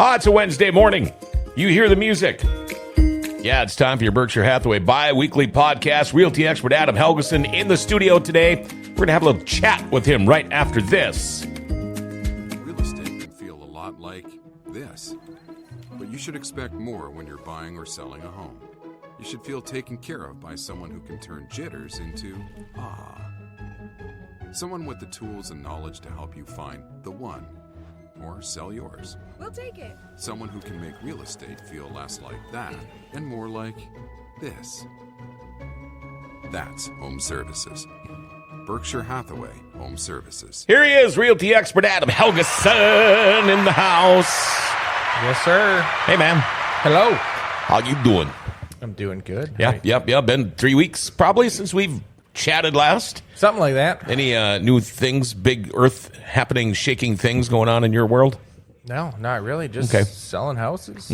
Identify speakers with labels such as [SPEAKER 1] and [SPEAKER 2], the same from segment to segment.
[SPEAKER 1] It's a Wednesday morning. You hear the music. Yeah, it's time for your Berkshire Hathaway bi-weekly podcast. Realty expert Adam Helgeson in the studio today. We're going to have a little chat with him right after this.
[SPEAKER 2] Real estate can feel a lot like this, but you should expect more when you're buying or selling a home. You should feel taken care of by someone who can turn jitters into someone with the tools and knowledge to help you find the one or sell yours.
[SPEAKER 3] We'll take it.
[SPEAKER 2] Someone who can make real estate feel less like that and more like this. That's Home Services. Berkshire Hathaway Home Services.
[SPEAKER 1] Here he is, realty expert Adam Helgeson in the house.
[SPEAKER 4] Yes, sir.
[SPEAKER 1] Hey, man.
[SPEAKER 4] Hello.
[SPEAKER 1] How you doing?
[SPEAKER 4] I'm doing good.
[SPEAKER 1] Yeah. Been 3 weeks probably since we've chatted last.
[SPEAKER 4] Something like that.
[SPEAKER 1] Any new things, big earth happening, shaking things going on in your world?
[SPEAKER 4] No, not really. Just selling houses.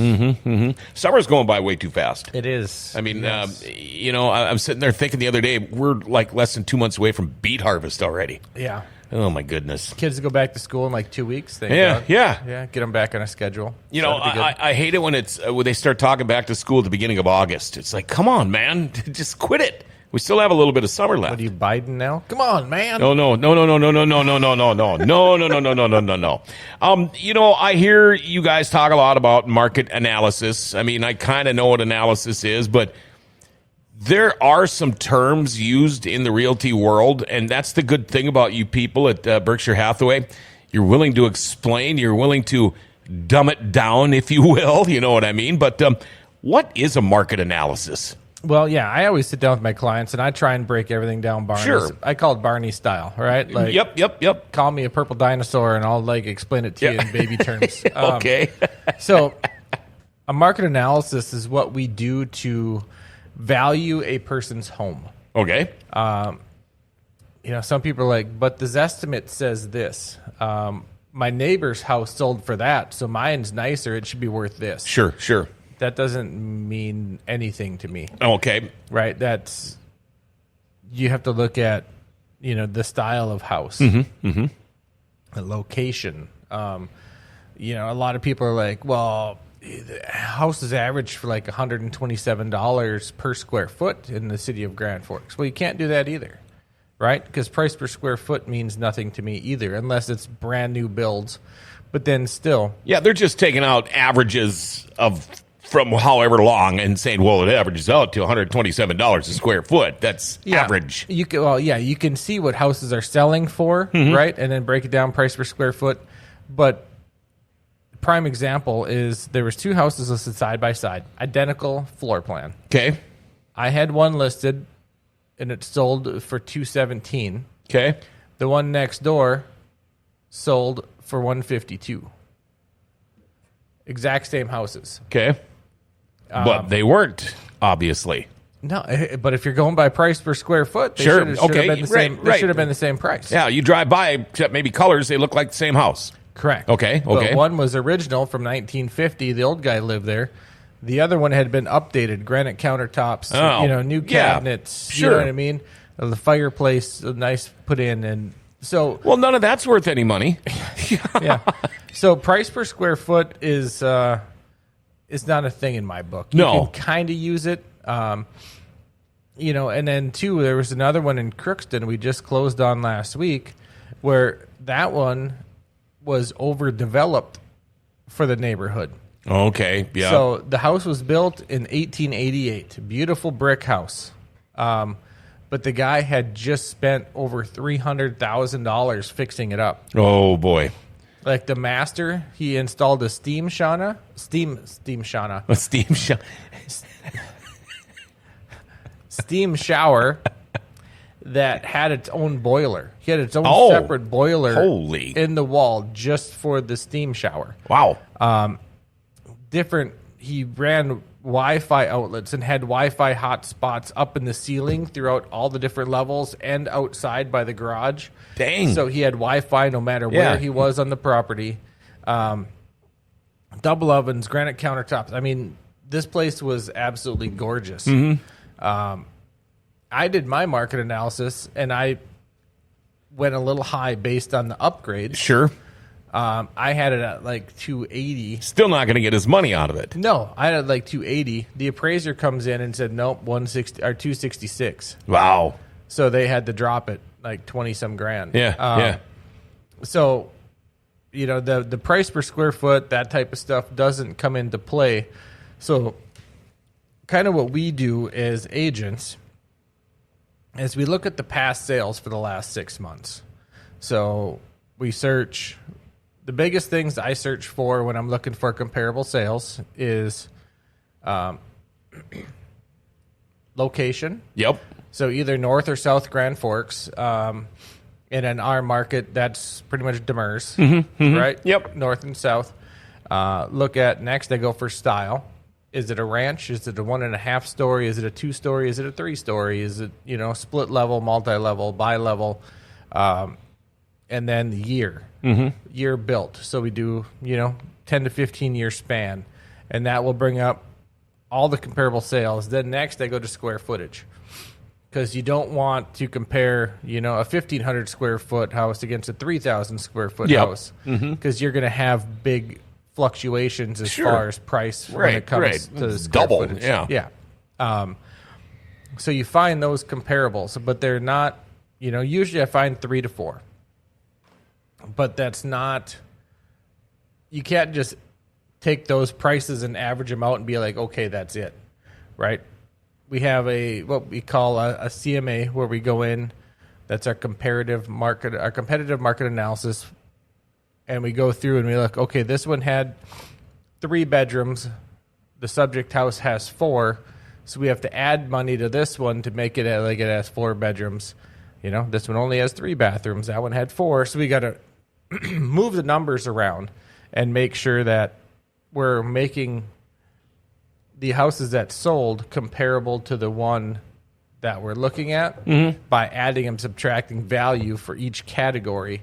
[SPEAKER 1] Summer's going by way too fast.
[SPEAKER 4] It is.
[SPEAKER 1] I mean,
[SPEAKER 4] Yes.
[SPEAKER 1] I'm sitting there thinking the other day, we're like less than 2 months away from beet harvest already.
[SPEAKER 4] Yeah.
[SPEAKER 1] Oh, my goodness.
[SPEAKER 4] Kids go back to school in like 2 weeks. Thank
[SPEAKER 1] Yeah,
[SPEAKER 4] God.
[SPEAKER 1] yeah.
[SPEAKER 4] Yeah, get them back on a schedule.
[SPEAKER 1] You
[SPEAKER 4] So
[SPEAKER 1] know,
[SPEAKER 4] it'll be good.
[SPEAKER 1] I hate it when when they start talking back to school at the beginning of August. It's like, come on, man, just quit it. We still have a little bit of summer left.
[SPEAKER 4] What are you, Biden now? Come on, man.
[SPEAKER 1] No. I hear you guys talk a lot about market analysis. I mean, I kind of know what analysis is, but there are some terms used in the realty world, and that's the good thing about you people at Berkshire Hathaway. You're willing to explain. You're willing to dumb it down, if you will. You know what I mean? But what is a market analysis?
[SPEAKER 4] Well, yeah, I always sit down with my clients, and I try and break everything down Barney's.
[SPEAKER 1] Sure.
[SPEAKER 4] I call it Barney style, right? Like,
[SPEAKER 1] Yep.
[SPEAKER 4] Call me a purple dinosaur, and I'll, like, explain it to you in baby terms.
[SPEAKER 1] Okay.
[SPEAKER 4] So a market analysis is what we do to value a person's home.
[SPEAKER 1] Okay.
[SPEAKER 4] Some people are like, but the Zestimate says this. My neighbor's house sold for that, so mine's nicer. It should be worth this.
[SPEAKER 1] Sure.
[SPEAKER 4] That doesn't mean anything to me,
[SPEAKER 1] Okay.
[SPEAKER 4] right? You have to look at, the style of house, the location. A lot of people are like, well, the house is average for like $127 per square foot in the city of Grand Forks. Well, you can't do that either, right? Because price per square foot means nothing to me either, unless it's brand new builds. But then still,
[SPEAKER 1] Yeah, they're just taking out averages from however long and saying, well, it averages out to $127 a square foot. That's average.
[SPEAKER 4] You can see what houses are selling for, right? And then break it down price per square foot. But prime example is there was two houses listed side by side, identical floor plan.
[SPEAKER 1] Okay.
[SPEAKER 4] I had one listed and it sold for $217.
[SPEAKER 1] Okay.
[SPEAKER 4] The one next door sold for $152. Exact same houses.
[SPEAKER 1] Okay. But they weren't, obviously.
[SPEAKER 4] No, but if you're going by price per square foot, they
[SPEAKER 1] Sure.
[SPEAKER 4] should have
[SPEAKER 1] Okay.
[SPEAKER 4] been the same.
[SPEAKER 1] Right.
[SPEAKER 4] They should have been the same price.
[SPEAKER 1] Yeah, you drive by, except maybe colors, they look like the same house.
[SPEAKER 4] Correct.
[SPEAKER 1] Okay.
[SPEAKER 4] But one was original from 1950. The old guy lived there. The other one had been updated, granite countertops, new cabinets.
[SPEAKER 1] Sure.
[SPEAKER 4] You know what I mean? The fireplace, nice put in, and so
[SPEAKER 1] Well, none of that's worth any money.
[SPEAKER 4] yeah. So price per square foot is not a thing in my book.
[SPEAKER 1] No.
[SPEAKER 4] You can kind of use it. And then two, there was another one in Crookston we just closed on last week where that one was overdeveloped for the neighborhood.
[SPEAKER 1] Okay. Yeah.
[SPEAKER 4] So the house was built in 1888, beautiful brick house. But the guy had just spent over $300,000 fixing it up.
[SPEAKER 1] Oh, boy.
[SPEAKER 4] Like the master, he installed a steam shower that had its own boiler. He had its own separate boiler in the wall just for the steam shower.
[SPEAKER 1] Wow.
[SPEAKER 4] He ran Wi-Fi outlets and had Wi-Fi hotspots up in the ceiling throughout all the different levels and outside by the garage.
[SPEAKER 1] Dang.
[SPEAKER 4] So he had Wi-Fi no matter where he was on the property. Double ovens, granite countertops. I mean, this place was absolutely gorgeous. I did my market analysis, and I went a little high based on the upgrades.
[SPEAKER 1] Sure.
[SPEAKER 4] I had it at like 280.
[SPEAKER 1] Still not going to get his money out of it.
[SPEAKER 4] No, I had like 280. The appraiser comes in and said, nope, 160 or 266.
[SPEAKER 1] Wow.
[SPEAKER 4] So they had to drop it like 20 some grand.
[SPEAKER 1] Yeah.
[SPEAKER 4] So, the price per square foot, that type of stuff doesn't come into play. So kind of what we do as agents is we look at the past sales for the last 6 months. So we search. The biggest things I search for when I'm looking for comparable sales is location.
[SPEAKER 1] Yep.
[SPEAKER 4] So either North or South Grand Forks. And in our market, that's pretty much Demers, right?
[SPEAKER 1] Yep.
[SPEAKER 4] North and South. Look at next, I go for style. Is it a ranch? Is it a 1.5 story? Is it a 2 story? Is it a 3 story? Is it, split level, multi-level, bi-level? And then the year built. So we do, 10 to 15 year span. And that will bring up all the comparable sales. Then next I go to square footage. Because you don't want to compare, a 1,500 square foot house against a 3,000 square foot house. Because you're going to have big fluctuations as far as price when it comes to the square
[SPEAKER 1] double,
[SPEAKER 4] footage.
[SPEAKER 1] yeah.
[SPEAKER 4] So you find those comparables, but they're not, usually I find 3 to 4. But that's not, you can't just take those prices and average them out and be like, okay, that's it, right? We have what we call a CMA where we go in, that's our competitive market analysis, and we go through and we look, okay, this one had 3 bedrooms, the subject house has 4, so we have to add money to this one to make it like it has 4 bedrooms. This one only has 3 bathrooms, that one had 4, so we got to move the numbers around and make sure that we're making the houses that sold comparable to the one that we're looking at by adding and subtracting value for each category.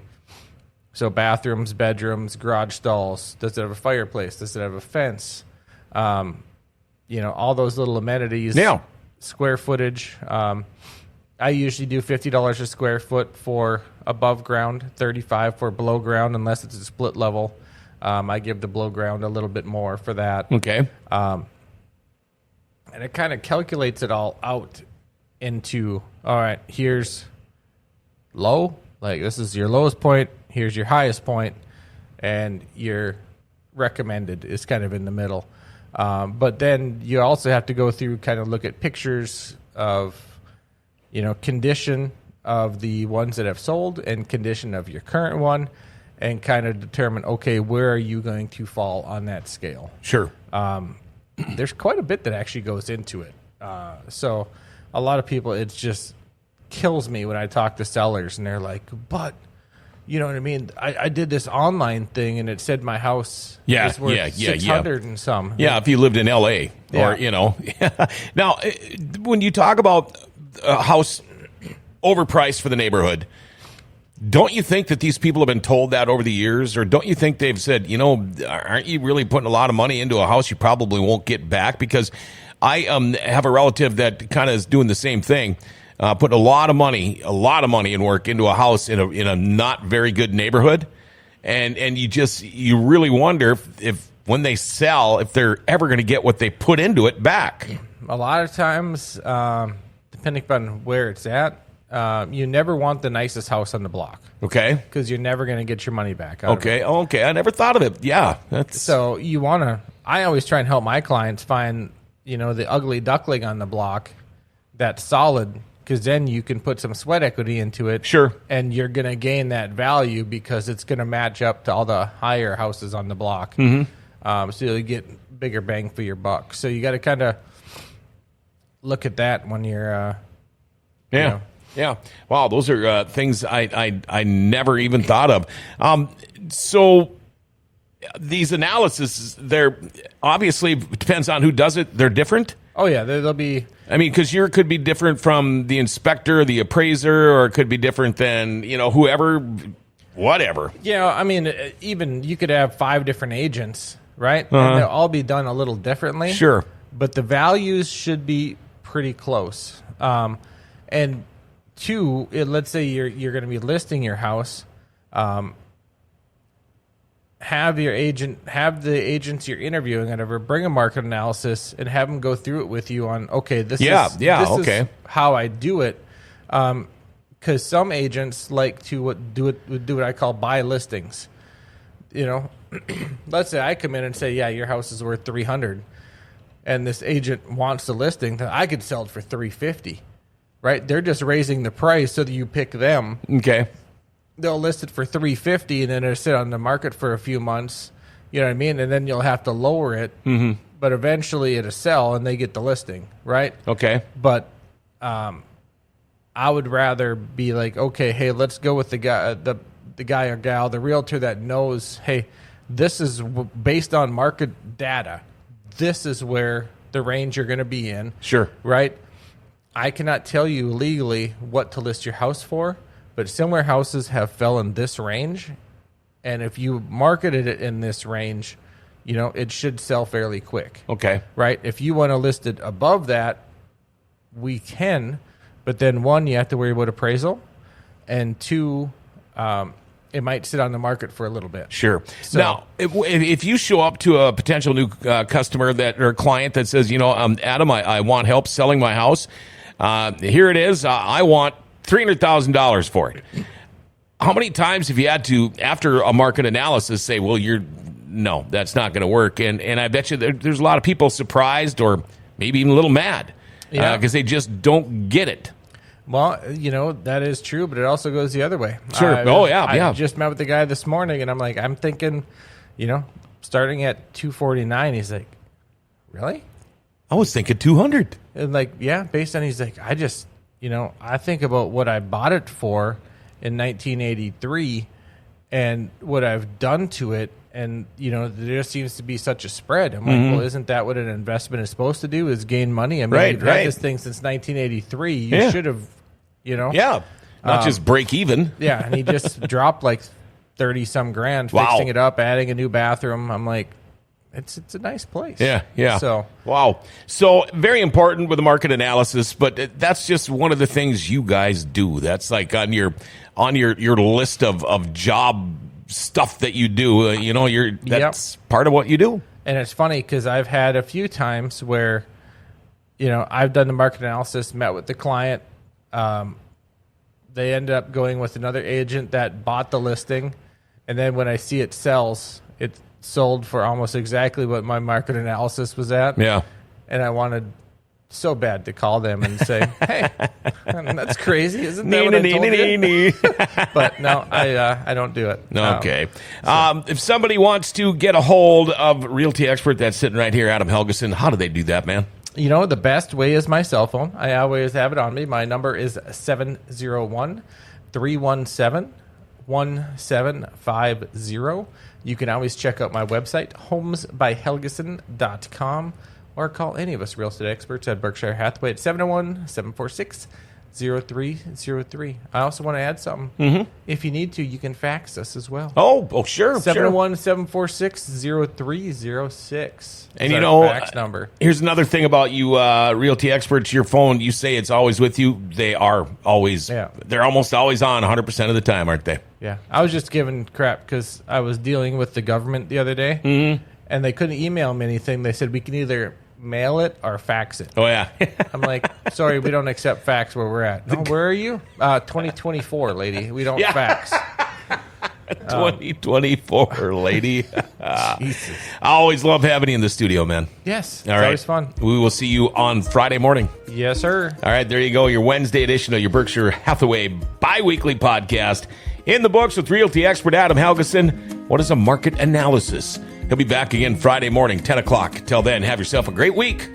[SPEAKER 4] So bathrooms, bedrooms, garage stalls. Does it have a fireplace? Does it have a fence? All those little amenities.
[SPEAKER 1] Yeah.
[SPEAKER 4] Square footage. I usually do $50 a square foot for above ground, $35 for below ground, unless it's a split level. I give the below ground a little bit more for that.
[SPEAKER 1] Okay.
[SPEAKER 4] And it kind of calculates it all out into, all right, here's low, like this is your lowest point, here's your highest point, and your recommended is kind of in the middle. But then you also have to go through, kind of look at pictures of, condition of the ones that have sold and condition of your current one, and kind of determine, okay, where are you going to fall on that scale?
[SPEAKER 1] Sure.
[SPEAKER 4] There's quite a bit that actually goes into it. So a lot of people, it just kills me when I talk to sellers and they're like, but you know what I mean? I did this online thing and it said my house is worth 600 and some.
[SPEAKER 1] Yeah, if you lived in L.A. or, Now, when you talk about a house overpriced for the neighborhood, don't you think that these people have been told that over the years? Or don't you think they've said, aren't you really putting a lot of money into a house you probably won't get back? Because I have a relative that kind of is doing the same thing, putting a lot of money and work into a house in a not very good neighborhood. And you really wonder if when they sell, if they're ever going to get what they put into it back.
[SPEAKER 4] A lot of times, depending upon where it's at, you never want the nicest house on the block.
[SPEAKER 1] Okay.
[SPEAKER 4] Because you're never going to get your money back. Okay.
[SPEAKER 1] I never thought of it. Yeah.
[SPEAKER 4] So you want to, I always try and help my clients find, the ugly duckling on the block that's solid, because then you can put some sweat equity into it.
[SPEAKER 1] Sure.
[SPEAKER 4] And you're going to gain that value because it's going to match up to all the higher houses on the block. So you get bigger bang for your buck. So you got to kind of look at that when you're,
[SPEAKER 1] Yeah. Wow, those are things I never even thought of. So these analyses, they're obviously depends on who does it. They're different.
[SPEAKER 4] Oh yeah, they'll be.
[SPEAKER 1] I mean, because yours could be different from the inspector, the appraiser, or it could be different than whoever, whatever.
[SPEAKER 4] Yeah, I mean, even you could have 5 different agents, right? And they'll all be done a little differently.
[SPEAKER 1] Sure,
[SPEAKER 4] but the values should be pretty close. And 2, let's say you're going to be listing your house. have the agents you're interviewing, whatever, bring a market analysis and have them go through it with you on, okay, this is how I do it. Because some agents like to do what I call buy listings. You know, let's say I come in and say, yeah, your house is worth $300, and this agent wants the listing, then I could sell it for $350. Right? They're just raising the price so that you pick them.
[SPEAKER 1] Okay.
[SPEAKER 4] They'll list it for $350, and then it'll sit on the market for a few months. You know what I mean? And then you'll have to lower it, but eventually it'll sell, and they get the listing, right?
[SPEAKER 1] Okay.
[SPEAKER 4] But I would rather be like, okay, hey, let's go with the guy or gal, the realtor that knows, hey, this is based on market data. This is where the range you're going to be in.
[SPEAKER 1] Sure.
[SPEAKER 4] Right? I cannot tell you legally what to list your house for, but similar houses have fell in this range. And if you marketed it in this range, you know, it should sell fairly quick.
[SPEAKER 1] Okay.
[SPEAKER 4] Right? If you want to list it above that, we can. But then, one, you have to worry about appraisal. And two, it might sit on the market for a little bit.
[SPEAKER 1] Sure.
[SPEAKER 4] So,
[SPEAKER 1] now, if you show up to a potential new customer or client that says, you know, Adam, I want help selling my house. Here it is. I want $300,000 for it. How many times have you had to, after a market analysis, say, well, no, that's not going to work? And I bet you there's a lot of people surprised or maybe even a little mad. Because they just don't get it.
[SPEAKER 4] Well, you know, that is true, but it also goes the other way.
[SPEAKER 1] Sure.
[SPEAKER 4] I just met with the guy this morning, and I'm thinking, you know, starting at $249, he's like, really?
[SPEAKER 1] I was thinking 200.
[SPEAKER 4] And like, yeah, based on, he's like, I think about what I bought it for in 1983 and what I've done to it. And, you know, there just seems to be such a spread. I'm like, well, isn't that what an investment is supposed to do, is gain money? I mean, you've had this thing since 1983. You should have, you know.
[SPEAKER 1] Yeah, not just break even.
[SPEAKER 4] Yeah, and he just dropped like 30-some grand fixing it up, adding a new bathroom. I'm like, it's a nice place.
[SPEAKER 1] Yeah.
[SPEAKER 4] So,
[SPEAKER 1] wow. So very important with the market analysis, but that's just one of the things you guys do. That's like on your list of job stuff that you do, that's part of what you do.
[SPEAKER 4] And it's funny because I've had a few times where, you know, I've done the market analysis, met with the client. They ended up going with another agent that bought the listing. And then when I see it sells, it sold for almost exactly what my market analysis was at.
[SPEAKER 1] Yeah.
[SPEAKER 4] And I wanted so bad to call them and say, hey, that's crazy. Isn't that what I told you? But no, I don't do it.
[SPEAKER 1] Okay. If somebody wants to get a hold of Realty Expert that's sitting right here, Adam Helgeson, how do they do that, man?
[SPEAKER 4] You know, the best way is my cell phone. I always have it on me. My number is 701-317-1750. You can always check out my website, homesbyhelgeson.com, or call any of us real estate experts at Berkshire Hathaway at 701-746-0303. I also want to add something. Mm-hmm. If you need to, you can fax us as well.
[SPEAKER 1] Oh, sure.
[SPEAKER 4] 701-746-0306.
[SPEAKER 1] And you know,
[SPEAKER 4] fax number.
[SPEAKER 1] Here's another thing about you, Realty Experts. Your phone, you say it's always with you. They are always. Yeah. They're almost always on 100% of the time, aren't they?
[SPEAKER 4] Yeah. I was just giving crap because I was dealing with the government the other day, and they couldn't email me anything. They said we can either mail it or fax it.
[SPEAKER 1] Oh, yeah.
[SPEAKER 4] I'm like, sorry, we don't accept fax where we're at. No, where are you? 2024, lady. We don't fax.
[SPEAKER 1] 2024, lady.
[SPEAKER 4] Jesus.
[SPEAKER 1] I always love having you in the studio, man.
[SPEAKER 4] Yes. It's
[SPEAKER 1] right.
[SPEAKER 4] always fun.
[SPEAKER 1] We will see you on Friday morning.
[SPEAKER 4] Yes, sir.
[SPEAKER 1] All right, there you go. Your Wednesday edition of your Berkshire Hathaway bi-weekly podcast. In the books with Realty Expert Adam Helgeson. What is a market analysis? He'll be back again Friday morning, 10 o'clock. Till then, have yourself a great week.